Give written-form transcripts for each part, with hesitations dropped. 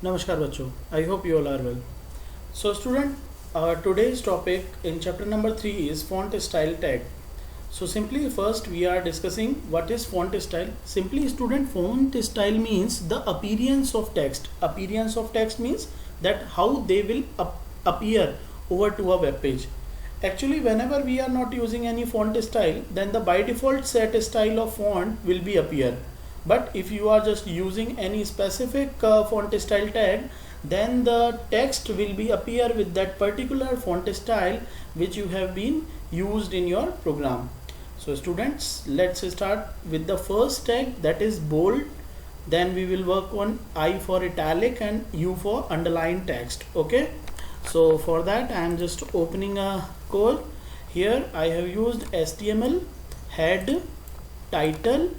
Namaskar bachcho. I hope you all are well. So student, today's topic in chapter number 3 is font style tag. So simply first we are discussing what is font style. Simply student, font style means the appearance of text. Appearance of text means that how they will appear over to a web page. Actually whenever we are not using any font style, then the by default set style of font will be appear. But if you are just using any specific font style tag, then the text will be appear with that particular font style which you have been used in your program. So students, let's start with the first tag, that is bold. Then we will work on I for italic and U for underline text. Okay, so for that I am just opening a code. Here I have used HTML head title.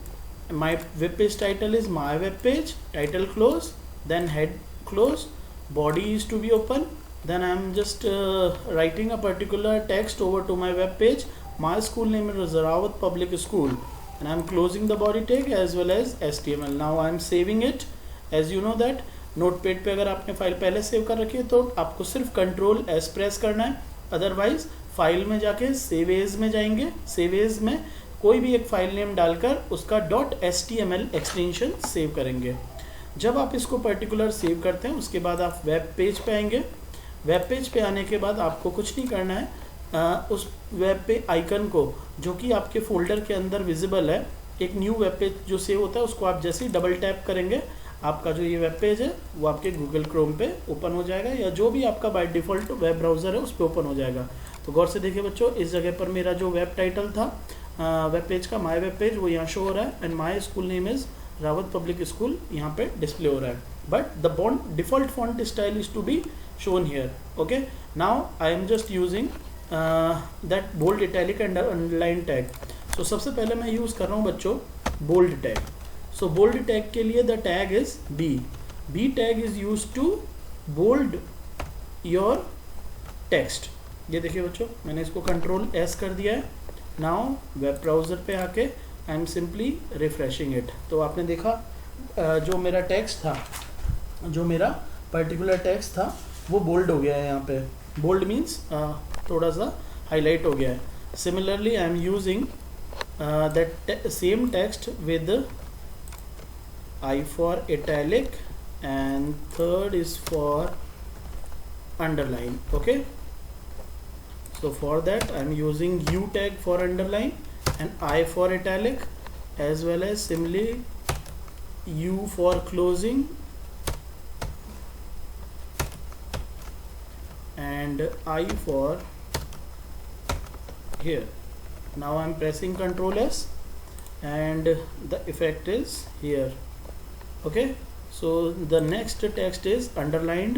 My web page title is my web page, title close, then head close, body is to be open. Then I am just writing a particular text over to my web page. My school name is Rawat Public School, and I am closing the body tag as well as HTML. Now I am saving it. As you know that notepad पे अगर आपने file पहले save कर रखी है तो आपको सिर्फ कंट्रोल एस प्रेस करना है, अदरवाइज फाइल में जाके सेव एज में जाएंगे, सेव एज में कोई भी एक फाइल नेम डालकर उसका .html एक्सटेंशन सेव करेंगे. जब आप इसको पर्टिकुलर सेव करते हैं उसके बाद आप वेब पेज पे आएंगे. वेब पेज पे आने के बाद आपको कुछ नहीं करना है, उस वेब पे आइकन को जो कि आपके फोल्डर के अंदर विजिबल है, एक न्यू वेब पेज जो सेव होता है उसको आप जैसे ही डबल टैप करेंगे आपका जो ये वेब पेज है वो आपके गूगल क्रोम पे ओपन हो जाएगा, या जो भी आपका बाय डिफ़ॉल्ट वेब ब्राउज़र है उस पर ओपन हो जाएगा. तो गौर से देखिए बच्चों, इस जगह पर मेरा जो वेब टाइटल था वेब पेज का, माय वेब पेज, वो यहाँ शो हो रहा है and my school name is Rawat public school यहाँ पे डिस्प्ले हो रहा है. But the default font style is to be shown here. Okay, now I am just using that bold italic and underline tag. So सबसे पहले मैं use कर रहा हूँ बच्चों bold tag. So bold tag के लिए the tag is B. B tag is use to bold your text. ये देखिए बच्चों, मैंने इसको कंट्रोल एस कर दिया है. नाउ वेब ब्राउज़र पे आके I am simply refreshing it. तो आपने देखा जो मेरा टेक्स्ट था, जो मेरा पर्टिकुलर टेक्स्ट था वो बोल्ड हो गया है. यहाँ पे बोल्ड मीन्स थोड़ा सा हाईलाइट हो गया है. Similarly I am using that same text with I for italic and third is for underline. Okay, so for that I am using U tag for underline and I for italic, as well as similarly U for closing and I for here. Now I am pressing Ctrl S and the effect is here. Okay, so the next text is underlined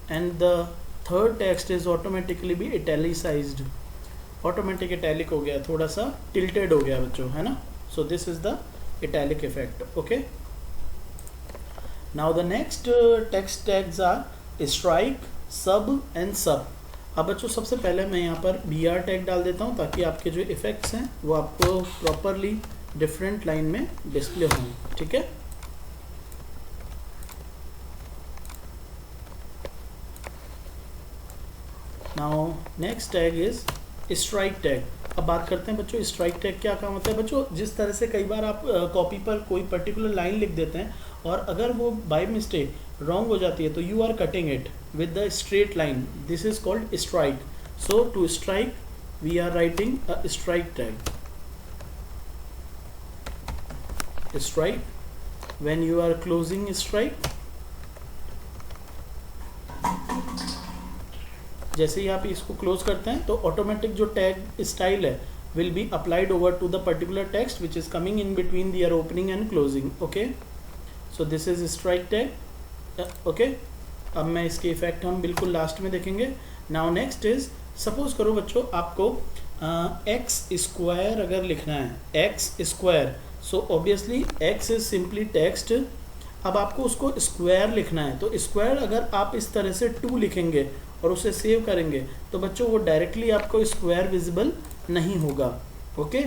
and the third text is automatically be italicized. Automatic italic हो गया, थोड़ा सा tilted हो गया बच्चों, है ना. So this is the italic effect. Okay, now the next text tags are strike, sub and sub. अब बच्चों सबसे पहले मैं यहाँ पर BR टैग डाल देता हूँ ताकि आपके जो इफेक्ट्स हैं वो आपको प्रॉपरली डिफरेंट लाइन में डिस्प्ले हों. ठीक है, now next tag is strike tag. अब बात करते हैं बच्चों स्ट्राइक टैग क्या काम होता है. बच्चों जिस तरह से कई बार आप कॉपी पर कोई पर्टिकुलर लाइन लिख देते हैं और अगर वो बाय मिस्टेक रॉन्ग हो जाती है तो you are cutting it with the straight line. This is called strike. So to strike we are writing a strike tag. Strike when you are closing strike, जैसे ही आप इसको क्लोज करते हैं तो ऑटोमेटिक जो टैग स्टाइल है will be applied over to the particular text which is coming in between their opening and closing. Okay, so this is strike tag. Okay, अब मैं इसके इफेक्ट हम बिल्कुल लास्ट में देखेंगे. नाउ नेक्स्ट इज, सपोज करो बच्चों आपको एक्स स्क्वायर अगर लिखना है, x square, so obviously x is simply text. अब आपको उसको स्क्वायर लिखना है तो स्क्वायर अगर आप इस तरह से 2 लिखेंगे और उसे सेव करेंगे तो बच्चों वो डायरेक्टली आपको स्क्वायर विजिबल नहीं होगा. ओके,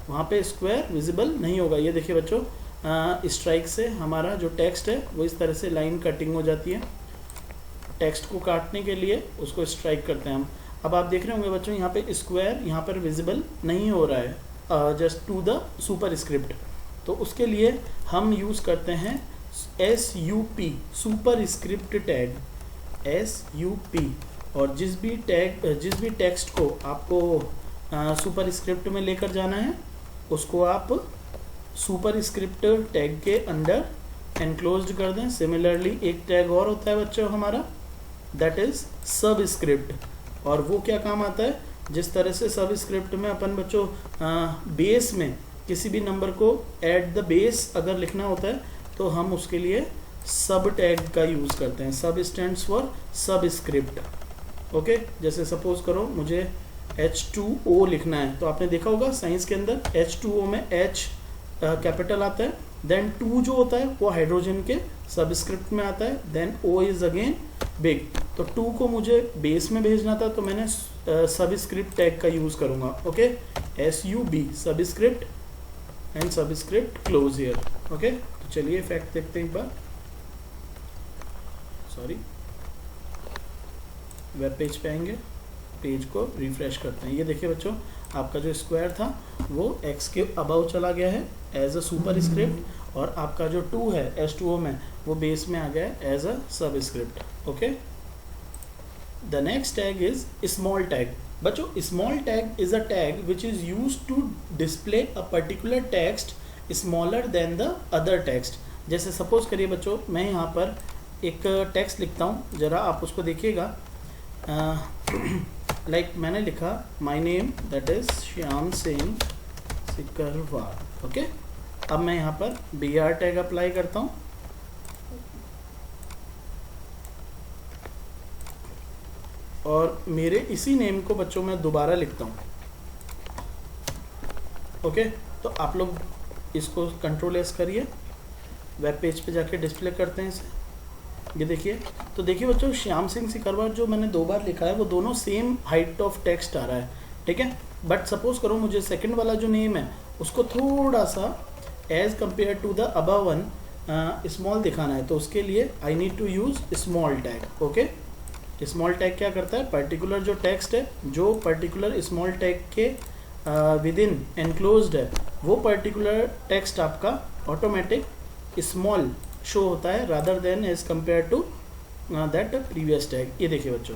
वहाँ पे स्क्वायर विजिबल नहीं होगा. ये देखिए बच्चों, स्ट्राइक से हमारा जो टेक्स्ट है वो इस तरह से लाइन कटिंग हो जाती है। टेक्स्ट को काटने के लिए उसको स्ट्राइक करते हैं हम। अब आप देख रहे होंगे बच्चों यहाँ पे स्क्वायर यहाँ पर विजिबल नहीं हो रहा है just to the superscript, तो उसके लिए हम यूज़ करते हैं SUP superscript tag, SUP। और जिस भी टेक्स्ट को आपको सुपर स्क्रिप्ट में लेकर जाना है उसको आप सुपर स्क्रिप्ट टैग के अंदर एनक्लोज्ड कर दें। सिमिलरली एक टैग और होता है बच्चों हमारा, दैट इज सब स्क्रिप्ट, और वो क्या काम आता है, जिस तरह से सब स्क्रिप्ट में अपन बच्चों बेस में किसी भी नंबर को एट द बेस अगर लिखना होता है तो हम उसके लिए सब टैग का यूज़ करते हैं। सब स्टैंड्स फॉर सब स्क्रिप्ट। ओके, जैसे सपोज करो मुझे H2O लिखना है, तो आपने देखा होगा साइंस के अंदर H2O में H कैपिटल आता है, देन 2 जो होता है वो हाइड्रोजन के सबस्क्रिप्ट में आता है, then O is again big. तो 2 को मुझे बेस में भेजना था तो मैंने सबस्क्रिप्ट टैग का यूज़ करूँगा। Okay, SUB subscript and subscript close here. Okay, तो चलिए फैक्ट देखते हैं एक बार। सॉरी, वेब पेज पे आएंगे, पेज को रिफ्रेश करते हैं। ये देखिए बच्चों, आपका जो स्क्वायर था वो x के अबव चला गया है एज अ सुपर स्क्रिप्ट, और आपका जो 2 है H2O में वो बेस में आ गया है as a subscript. Okay, the next tag is small tag. बच्चों, small tag is a tag which is used to display a particular text smaller than the other text. जैसे suppose करिए बच्चों, मैं यहाँ पर एक टेक्स्ट लिखता हूँ, ज़रा आप उसको देखिएगा। लाइक मैंने लिखा my name that is Shyam Singh Sikarwar. Okay, अब मैं यहाँ पर BR टैग अप्लाई करता हूँ, और मेरे इसी नेम को बच्चों में दोबारा लिखता हूँ। ओके, तो आप लोग इसको कंट्रोल S करिए, वेब पेज पे जाके डिस्प्ले करते हैं इसे। ये देखिए, तो देखिए बच्चों, श्याम सिंह सिकरवार जो मैंने 2 बार लिखा है वो दोनों सेम हाइट ऑफ टेक्स्ट आ रहा है, ठीक है। बट सपोज करो मुझे सेकंड वाला जो नेम है उसको थोड़ा सा as compare to the above one small दिखाना है, तो उसके लिए I need to use small tag. Okay, small tag क्या करता है, पर्टिकुलर जो टेक्स्ट है, जो पर्टिकुलर स्मॉल टैग के विद इन एनक्लोज्ड है, वो पर्टिकुलर टेक्स्ट आपका ऑटोमेटिक स्मॉल शो होता है rather than as compare to that previous tag. ये देखिए बच्चों,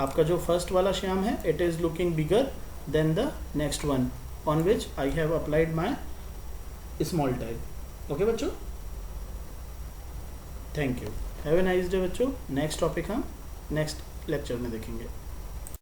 आपका जो फर्स्ट वाला श्याम है it is looking bigger than the next one on which I have applied my small tag. Okay बच्चों, thank you, have a nice day बच्चों। Next topic हम नेक्स्ट लेक्चर में देखेंगे।